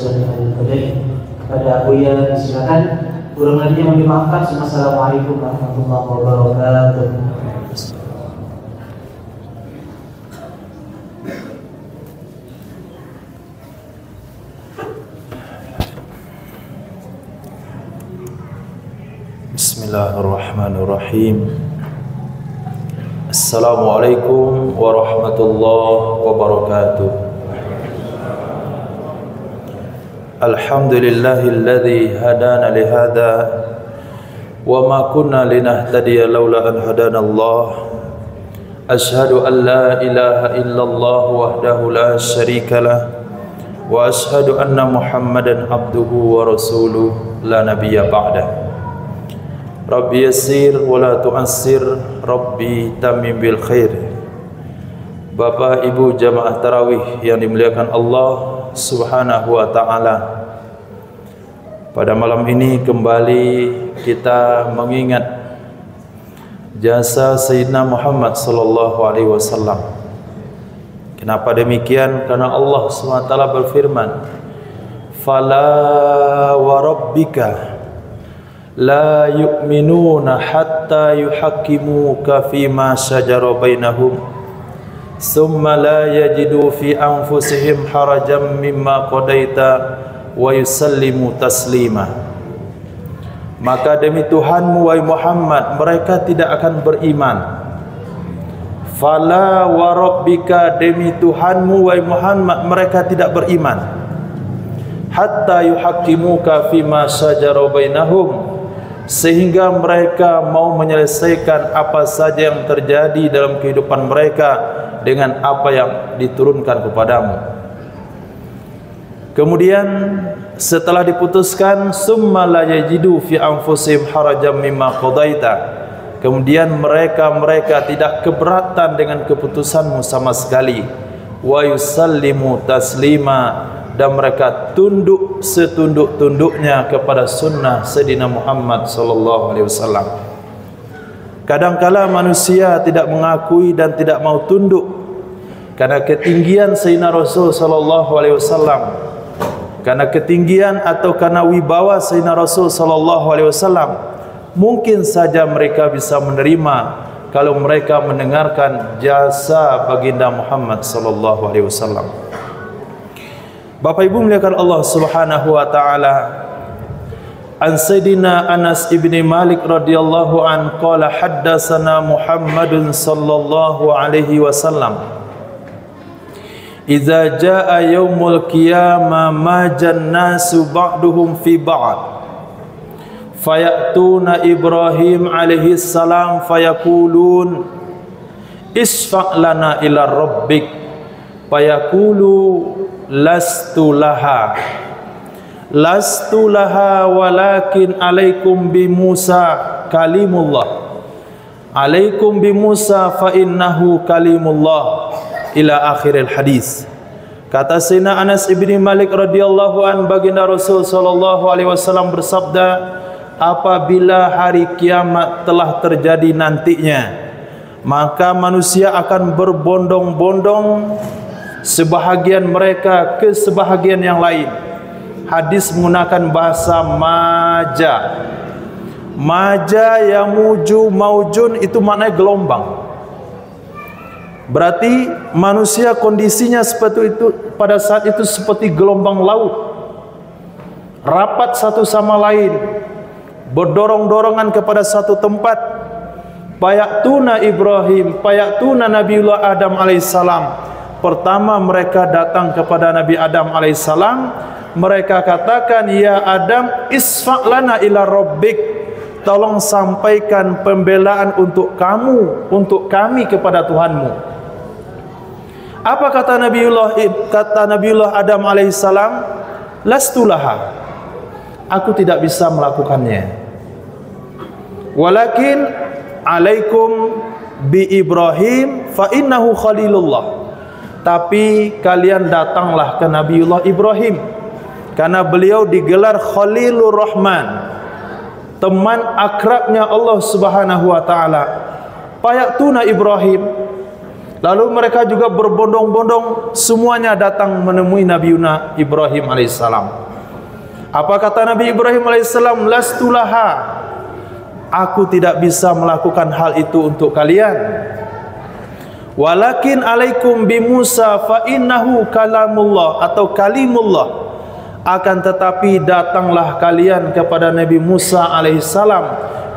Kepada Abuya silakan. Kurang lebihnya kami maafkan. Assalamualaikum warahmatullahi wabarakatuh. Bismillahirrahmanirrahim. Assalamualaikum warahmatullahi wabarakatuh. Alhamdulillahilladzi hadana lihada wa ma kunna linahtadiya laula an hadanallah. Ashhadu an la ilaha illallah wahdahu la syarikalah wa ashhadu anna Muhammadan abduhu wa rasuluh la nabiyya ba'dah. Rabbi yassir wa la tu'assir, Rabbi tamim bil khair. Bapak Ibu jamaah tarawih yang dimuliakan Allah Subhanahu wa ta'ala, pada malam ini kembali kita mengingat jasa Sayyidina Muhammad sallallahu alaihi wasallam. Kenapa demikian? Karena Allah SWT berfirman, "Fala wa rabbika la yu'minuna hatta yuhakkimuka fima shajara bainahum summa la yajidu fi anfusihim harajan mimma qadaita wa yusallimu taslima." Maka demi Tuhanmu wahai Muhammad, mereka tidak akan beriman. Fala wa rabbika, demi Tuhanmu wahai Muhammad, mereka tidak beriman. Hatta yuhakkimuka fima shajara bainahum, sehingga mereka mau menyelesaikan apa saja yang terjadi dalam kehidupan mereka dengan apa yang diturunkan kepadamu. Kemudian setelah diputuskan, summa la yajidu fi anfusihim harajan mimma qadaita, kemudian mereka tidak keberatan dengan keputusanmu sama sekali. Wa yusallimu taslima, dan mereka tunduk setunduk-tunduknya kepada sunnah Sayyidina Muhammad sallallahu alaihi wasallam. Kadangkala manusia tidak mengakui dan tidak mau tunduk karena ketinggian Sayyidina Rasul sallallahu alaihi wasallam, karena ketinggian atau karena wibawa Sayyidina Rasul sallallahu alaihi wasallam. Mungkin saja mereka bisa menerima kalau mereka mendengarkan jasa baginda Muhammad sallallahu alaihi wasallam. Bapak Ibu muliakan Allah Subhanahu wa taala, an Sayyidina Anas ibni Malik radhiyallahu an qala haddatsana Muhammadun sallallahu alaihi wasallam, idza jaa yaumul qiyamah majan nasu ba'duhum fi ba'd fayatuna Ibrahim alaihi salam fayaqulun isfa' lana ila rabbik fayaqulu lastu laha walakin alaikum bi Musa kalimullah, alaikum bi Musa fa innahu kalimullah, ila akhiril hadis. Kata Sayyidina Anas ibni Malik radhiyallahu an, baginda Rasul sallallahu alaihi wasallam bersabda, apabila hari kiamat telah terjadi nantinya, maka manusia akan berbondong-bondong, sebahagian mereka ke sebahagian yang lain. Hadis menggunakan bahasa maja. Maja yang muju maujun itu maknanya gelombang. Berarti manusia kondisinya seperti itu pada saat itu, seperti gelombang laut, rapat satu sama lain, berdorong-dorongan kepada satu tempat. Payatuna Ibrahim, payatuna Nabiullah Adam alaihissalam. Pertama mereka datang kepada Nabi Adam alaihissalam, mereka katakan, ya Adam, isfa' lana ila rabbik, tolong sampaikan pembelaan untuk kamu, untuk kami kepada Tuhanmu. Apa kata Nabiullah Adam alaihissalam? Lastu laha, aku tidak bisa melakukannya. Walakin alaikum bi Ibrahim fa innahu khalilullah, tapi kalian datanglah ke Nabiullah Ibrahim, karena beliau digelar Khalilur Rahman, teman akrabnya Allah Subhanahu wa taala. Payatuna Ibrahim, Lalu mereka juga berbondong-bondong semuanya datang menemui Nabi Ibrahim alaihissalam. Apa kata Nabi Ibrahim alaihissalam? Lastulaha, aku tidak bisa melakukan hal itu untuk kalian. Walakin alaikum bi Musa fa innahu kalamullah atau kalimullah. Akan tetapi datanglah kalian kepada Nabi Musa alaihissalam,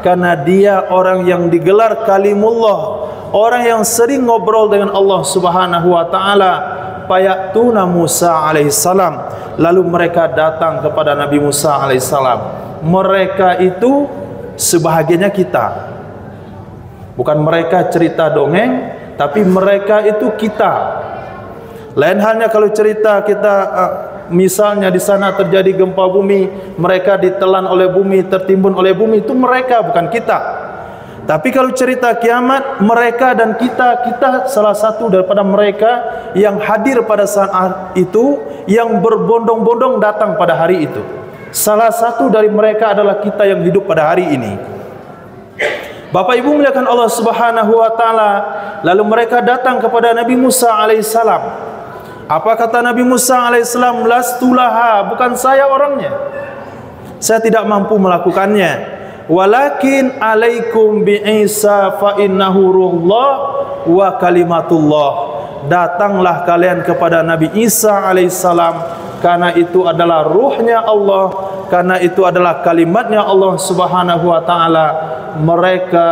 karena dia orang yang digelar kalimullah, orang yang sering ngobrol dengan Allah Subhanahu wa taala. Payatuna Musa alaihissalam, lalu mereka datang kepada Nabi Musa alaihissalam. Mereka itu sebahagiannya kita, bukan mereka cerita dongeng, tapi mereka itu kita. Lain halnya kalau cerita kita, misalnya di sana terjadi gempa bumi, mereka ditelan oleh bumi, tertimbun oleh bumi, itu mereka, bukan kita. Tapi kalau cerita kiamat, mereka dan kita salah satu daripada mereka yang hadir pada saat itu, yang berbondong-bondong datang pada hari itu. Salah satu dari mereka adalah kita yang hidup pada hari ini. Bapak Ibu muliakan Allah Subhanahu wa taala, lalu mereka datang kepada Nabi Musa alaihissalam. Apa kata Nabi Musa alaihissalam? Lastulaha, bukan saya orangnya, saya tidak mampu melakukannya. Walakin alaikum bi Isa fa innahu ruhullah wa kalimatullah. Datanglah kalian kepada Nabi Isa alaihissalam, karena itu adalah ruhnya Allah, karena itu adalah kalimatnya Allah Subhanahu wa taala. Mereka,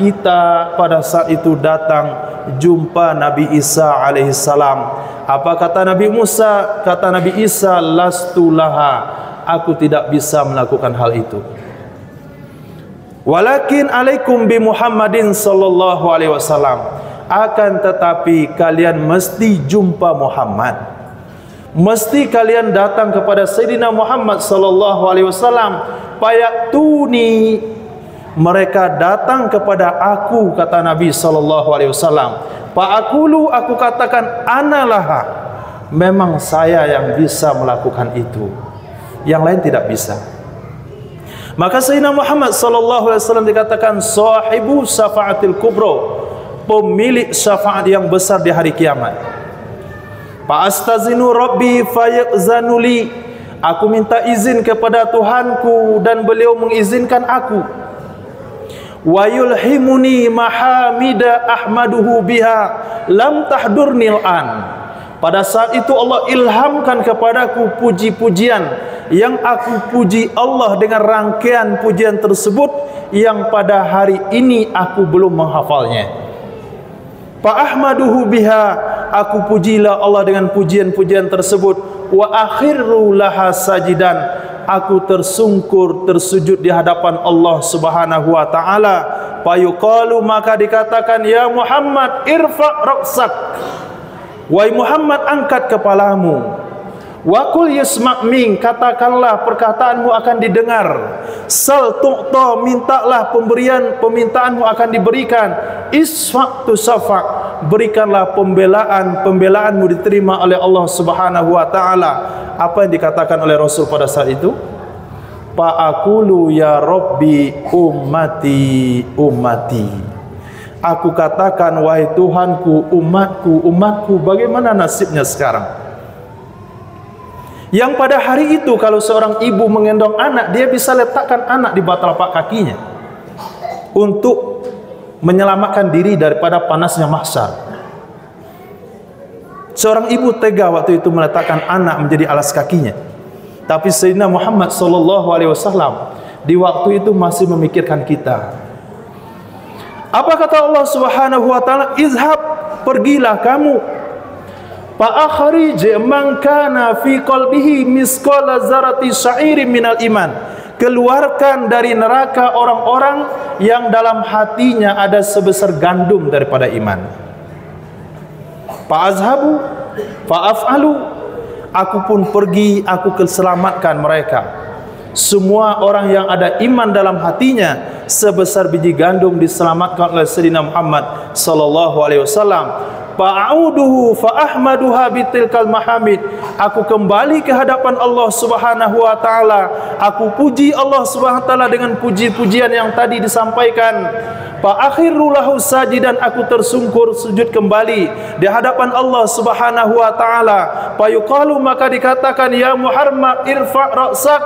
kita pada saat itu datang jumpa Nabi Isa alaihissalam. Apa kata Nabi Musa? Kata Nabi Isa, lastulaha, aku tidak bisa melakukan hal itu. Walakin alaikum bi Muhammadin sallallahu alaihi wasallam, akan tetapi kalian mesti jumpa Muhammad, mesti kalian datang kepada Sayyidina Muhammad sallallahu alaihi wasallam. Payatuni, mereka datang kepada aku, kata Nabi sallallahu alaihi wasallam. Fa'aqulu, aku katakan, analaha, memang saya yang bisa melakukan itu, yang lain tidak bisa. Maka Sayyidina Muhammad sallallahu alaihi wasallam dikatakan sahibu syafaatil kubra, pemilik syafaat yang besar di hari kiamat. Fa astazinu rabbi fayazanuli, aku minta izin kepada Tuhanku dan beliau mengizinkan aku. Wa yulhimuni mahamida ahmaduhu biha lam tahdurnil an, pada saat itu Allah ilhamkan kepadaku puji-pujian yang aku puji Allah dengan rangkaian pujian tersebut yang pada hari ini aku belum menghafalnya. Fa ahmaduhu biha, aku pujilah Allah dengan pujian-pujian tersebut. Wa akhiru laha sajidan, aku tersungkur tersujud di hadapan Allah Subhanahu wa taala. Fa yuqalu, maka dikatakan, ya Muhammad irfa ra'sak, wahai Muhammad angkat kepalamu. Wa qul yasma' min, katakanlah perkataanmu akan didengar. Sal tu'ta, mintalah permintaanmu akan diberikan. Isfa' tu safa', berikanlah pembelaanmu diterima oleh Allah Subhanahu wa taala. Apa yang dikatakan oleh Rasul pada saat itu? Fa'aqulu ya Rabbi ummati ummati, aku katakan, wahai Tuhanku, umatku umatku. Bagaimana nasibnya sekarang? Yang pada hari itu kalau seorang ibu menggendong anak, dia bisa letakkan anak di bawah telapak kakinya untuk menyelamatkan diri daripada panasnya mahsyar. Seorang ibu tega waktu itu meletakkan anak menjadi alas kakinya. Tapi Sayyidina Muhammad sallallahu alaihi wasallam di waktu itu masih memikirkan kita. Apa kata Allah Subhanahu wa taala? Izhab, pergilah kamu. Fa akhrij man kana fi qalbihi misqala zarati syairin minal iman, keluarkan dari neraka orang-orang yang dalam hatinya ada sebesar gandum daripada iman. Fa azhabu fa af'alu, aku pun pergi, aku keselamatkan mereka. Semua orang yang ada iman dalam hatinya, sebesar biji gandum diselamatkan oleh Sayyidina Muhammad sallallahu alaihi wasallam. Fa'auduhu fa'ahmaduha bitilkal mahamid. Aku kembali ke hadapan Allah Subhanahu wa taala. Aku puji Allah Subhanahu wa taala dengan puji-pujian yang tadi disampaikan. Fa'akhiru lahu sajidan, aku tersungkur sujud kembali di hadapan Allah Subhanahu wa taala. Fayuqalu, maka dikatakan, ya Muhammad irfa' ra'sak,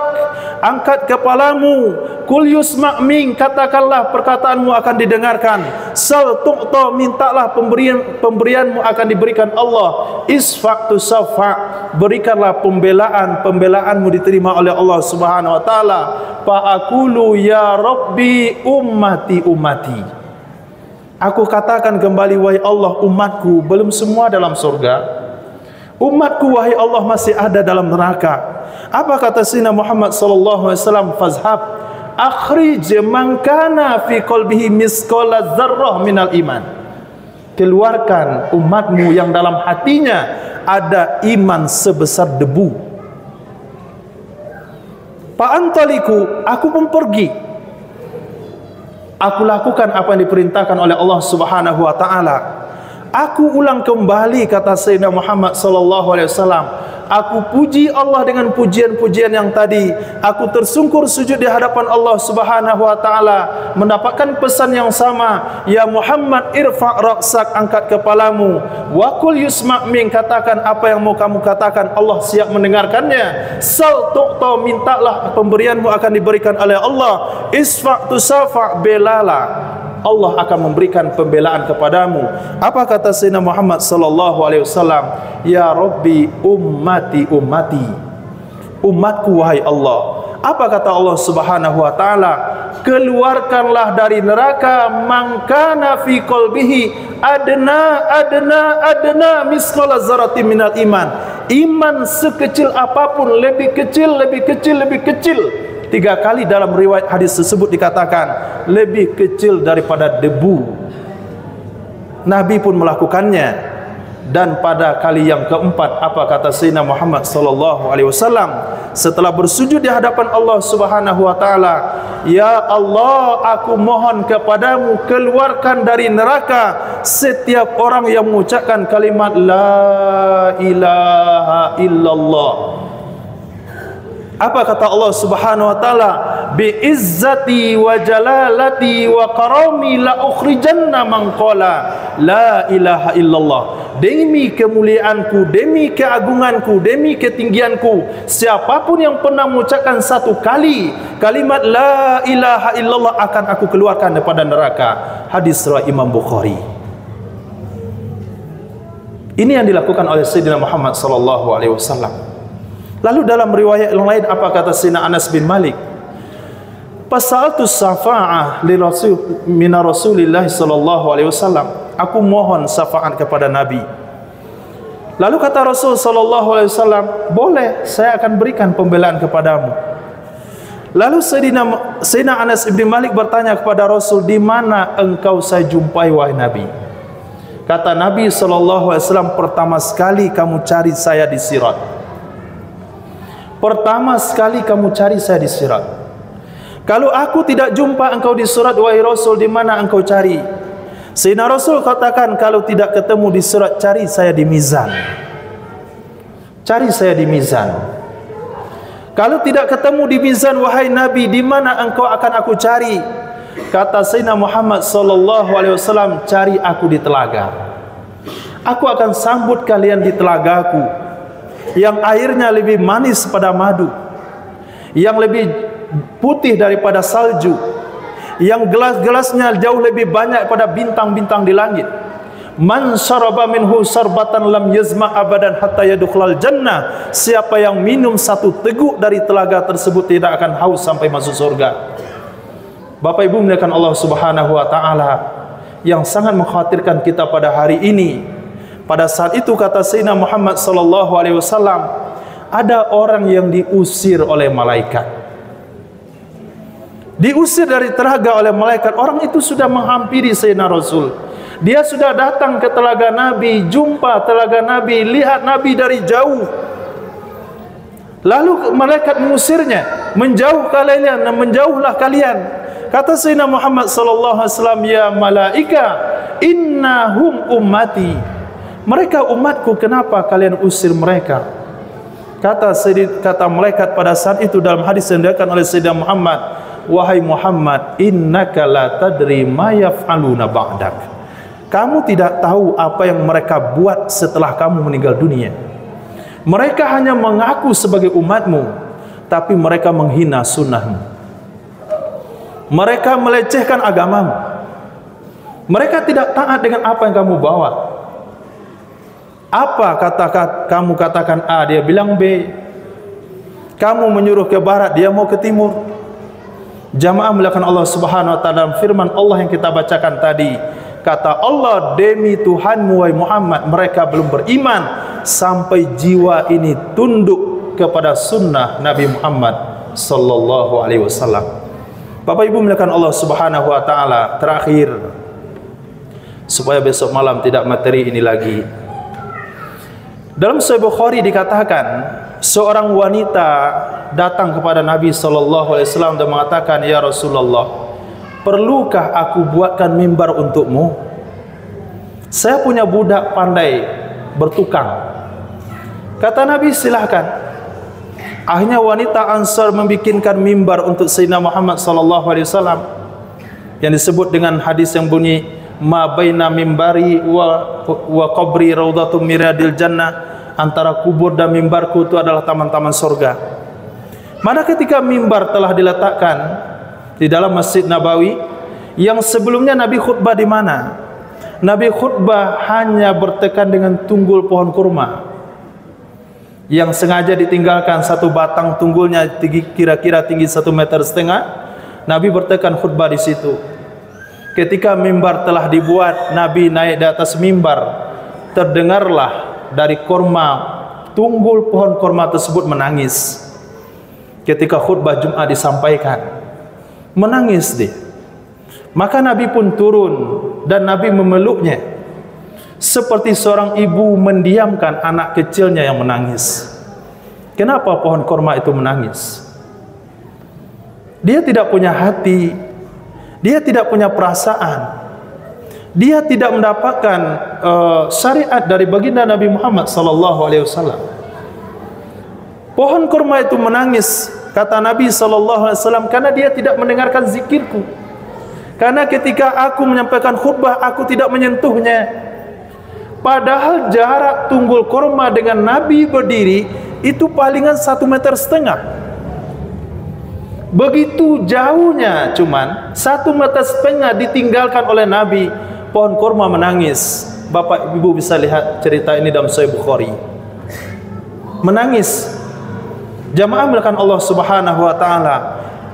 angkat kepalamu. Kul yusma' mink, katakanlah perkataanmu akan didengarkan. Sal tu'ta, mintalah pemberianmu akan diberikan Allah. Isfa' tu safa', berikanlah pembelaanmu diterima oleh Allah Subhanahu wa taala. Fa aqulu ya Rabbi ummati. Aku katakan kembali, wahai Allah, umatku belum semua dalam surga. Umatku wahai Allah masih ada dalam neraka. Apa kata Sayyidina Muhammad sallallahu alaihi wasallam? Fazhab akhrij man kana fi qalbihi misqala dzarrah minal iman. Keluarkan umatmu yang dalam hatinya ada iman sebesar debu. Fa'antaliku, aku pun pergi. Aku lakukan apa yang diperintahkan oleh Allah Subhanahu wa taala. Aku ulang kembali, kata Sayyidina Muhammad sallallahu alaihi wasallam, aku puji Allah dengan pujian-pujian yang tadi. Aku tersungkur sujud di hadapan Allah Subhanahu wa taala, mendapatkan pesan yang sama. Ya Muhammad irfa' ra'sak, angkat kepalamu. Wa qul yusma' mink, katakan apa yang mau kamu katakan, Allah siap mendengarkannya. Sal tu'ta, mintalah pemberianmu akan diberikan oleh Allah. Isfa' tusafa', belalah, Allah akan memberikan pembelaan kepadamu. Apa kata Sayyidina Muhammad sallallahu alaihi wasallam? Ya Rabbi ummati. Umatku wahai Allah. Apa kata Allah Subhanahu wa taala? Keluarkanlah dari neraka man kana fi qalbihi adna misqala dzarratin minal iman. Iman sekecil apapun, lebih kecil. 3 kali dalam riwayat hadis tersebut dikatakan lebih kecil daripada debu. Nabi pun melakukannya. Dan pada kali yang keempat, apa kata Sayyidina Muhammad sallallahu alaihi wasallam setelah bersujud di hadapan Allah Subhanahu wa taala? Ya Allah, aku mohon kepadamu, keluarkan dari neraka setiap orang yang mengucapkan kalimat la ilaha illallah. Apa kata Allah Subhanahu wa taala? Bi izzati wa jalalati wa karami la ukhrijanna man qala la ilaha illallah. Demi kemuliaanku, demi keagunganku, demi ketinggianku, siapapun yang pernah mengucapkan satu kali kalimat la ilaha illallah akan aku keluarkan daripada neraka. Hadis riwayat Imam Bukhari. Ini yang dilakukan oleh Sayyidina Muhammad sallallahu alaihi wasallam. Lalu dalam riwayat yang lain, apa kata Sayyidina Anas bin Malik? Pasaltu syafa'ah li rasul min Rasulillah sallallahu alaihi wasallam. Aku mohon syafaat kepada Nabi. Lalu kata Rasul sallallahu alaihi wasallam, boleh, saya akan berikan pembelaan kepadamu. Lalu Sayyidina Anas bin Malik bertanya kepada Rasul, di mana engkau saya jumpai wahai Nabi? Kata Nabi sallallahu alaihi wasallam, pertama sekali kamu cari saya di Sirat. Pertama sekali kamu cari saya di Sirat. Kalau aku tidak jumpa engkau di Sirat wahai Rasul, di mana engkau cari? Sayyidina Rasul katakan, kalau tidak ketemu di Sirat, cari saya di mizan. Cari saya di mizan. Kalau tidak ketemu di mizan wahai Nabi, di mana engkau akan aku cari? Kata Sayyidina Muhammad sallallahu alaihi wasallam, cari aku di telaga. Aku akan sambut kalian di telagaku, yang airnya lebih manis pada madu, yang lebih putih daripada salju, yang gelas-gelasnya jauh lebih banyak pada bintang-bintang di langit. Man syaraba minhu syarbatan lam yazma abadan hatta yadkhulal jannah. Siapa yang minum satu teguk dari telaga tersebut tidak akan haus sampai masuk surga. Bapak Ibu muliakan Allah Subhanahu wa taala, yang sangat mengkhawatirkan kita pada hari ini. Pada saat itu kata Sayyidina Muhammad sallallahu alaihi wasallam, ada orang yang diusir oleh malaikat. Diusir dari telaga oleh malaikat. Orang itu sudah menghampiri Sayyidina Rasul. Dia sudah datang ke telaga Nabi, jumpa telaga Nabi, lihat Nabi dari jauh. Lalu malaikat mengusirnya, menjauh kalian, menjauhlah kalian. Kata Sayyidina Muhammad sallallahu alaihi wasallam, ya malaika, innahum ummati. Mereka umatku, kenapa kalian usir mereka? Kata malaikat pada saat itu dalam hadis yang diriwayatkan oleh Sayyidina Muhammad, wahai Muhammad, innaka la tadri ma yaf'aluna ba'dak. Kamu tidak tahu apa yang mereka buat setelah kamu meninggal dunia. Mereka hanya mengaku sebagai umatmu, tapi mereka menghina sunnahmu. Mereka melecehkan agamamu. Mereka tidak taat dengan apa yang kamu bawa. Apa kamu katakan A, dia bilang B. Kamu menyuruh ke barat, dia mau ke timur. Jamaah melakukan Allah Subhanahu wa taala dalam firman Allah yang kita bacakan tadi. Kata Allah, demi Tuhanmu wahai Muhammad, mereka belum beriman sampai jiwa ini tunduk kepada sunnah Nabi Muhammad sallallahu alaihi wasallam. Bapak Ibu melakukan Allah Subhanahu wa taala, terakhir supaya besok malam tidak materi ini lagi. Dalam Sahih Bukhari dikatakan, seorang wanita datang kepada Nabi sallallahu alaihi wasallam dan mengatakan, ya Rasulullah, perlukah aku buatkan mimbar untukmu? Saya punya budak pandai bertukang. Kata Nabi, silahkan. Akhirnya wanita Ansar membikinkan mimbar untuk Sayyidina Muhammad sallallahu alaihi wasallam yang disebut dengan hadis yang bunyi, ma baina mimbari wa qabri raudhatum miradil jannah. Antara kubur dan mimbarku itu adalah taman-taman surga. Mana ketika mimbar telah diletakkan di dalam Masjid Nabawi, yang sebelumnya Nabi khutbah di mana? Nabi khutbah hanya bertekan dengan tunggul pohon kurma yang sengaja ditinggalkan satu batang tunggulnya kira-kira tinggi 1,5 meter. Nabi bertekan khutbah di situ. Ketika mimbar telah dibuat, Nabi naik di atas mimbar. Terdengarlah dari kurma, tunggul pohon kurma tersebut menangis. Ketika khutbah Jumat disampaikan, menangis dia. Maka Nabi pun turun dan Nabi memeluknya seperti seorang ibu mendiamkan anak kecilnya yang menangis. Kenapa pohon kurma itu menangis? Dia tidak punya hati, dia tidak punya perasaan, dia tidak mendapatkan syariat dari baginda Nabi Muhammad sallallahu alaihi wasallam. Pohon kurma itu menangis, kata Nabi sallallahu alaihi wasallam, karena dia tidak mendengarkan zikirku. Karena ketika aku menyampaikan khutbah, aku tidak menyentuhnya. Padahal jarak tunggul kurma dengan Nabi berdiri itu palingan 1,5 meter. Begitu jauhnya, cuman 1,5 meter ditinggalkan oleh Nabi. Pohon kurma menangis. Bapak Ibu bisa lihat cerita ini dalam Sahih Bukhari. Menangis. Jamaah melakukan Allah Subhanahu wa taala.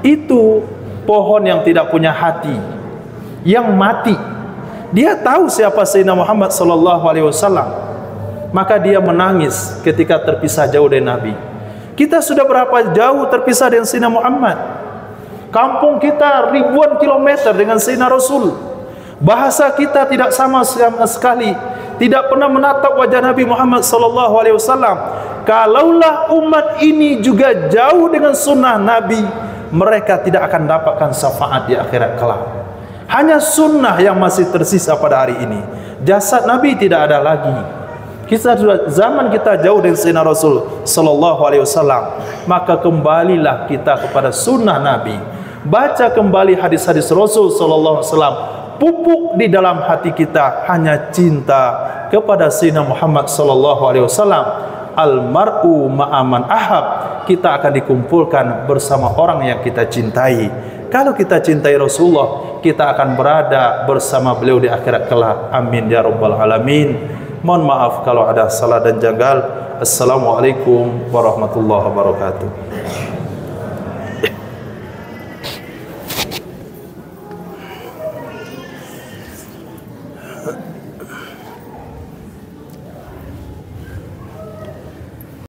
Itu pohon yang tidak punya hati, yang mati. Dia tahu siapa Sayyidina Muhammad sallallahu alaihi wasallam, maka dia menangis ketika terpisah jauh dari Nabi. Kita sudah berapa jauh terpisah dengan Sayyidina Muhammad? Kampung kita ribuan kilometer dengan Sayyidina Rasul. Bahasa kita tidak sama sekali. Tidak pernah menatap wajah Nabi Muhammad sallallahu alaihi wasallam. Kalaulah umat ini juga jauh dengan sunnah Nabi, mereka tidak akan dapatkan syafaat di akhirat kelak. Hanya sunnah yang masih tersisa pada hari ini. Jasad Nabi tidak ada lagi. Zaman kita jauh dari Sayyidina Rasul sallallahu alaihi wasallam, maka kembalilah kita kepada sunnah Nabi. Baca kembali hadis-hadis Rasul sallallahu alaihi wasallam. Pupuk di dalam hati kita hanya cinta kepada Sayyidina Muhammad sallallahu alaihi wasallam. Almar'u ma'aman ahab. Kita akan dikumpulkan bersama orang yang kita cintai. Kalau kita cintai Rasulullah, kita akan berada bersama beliau di akhirat kelak. Amin ya rabbal alamin. Mohon maaf kalau ada salah dan janggal. Assalamualaikum warahmatullahi wabarakatuh.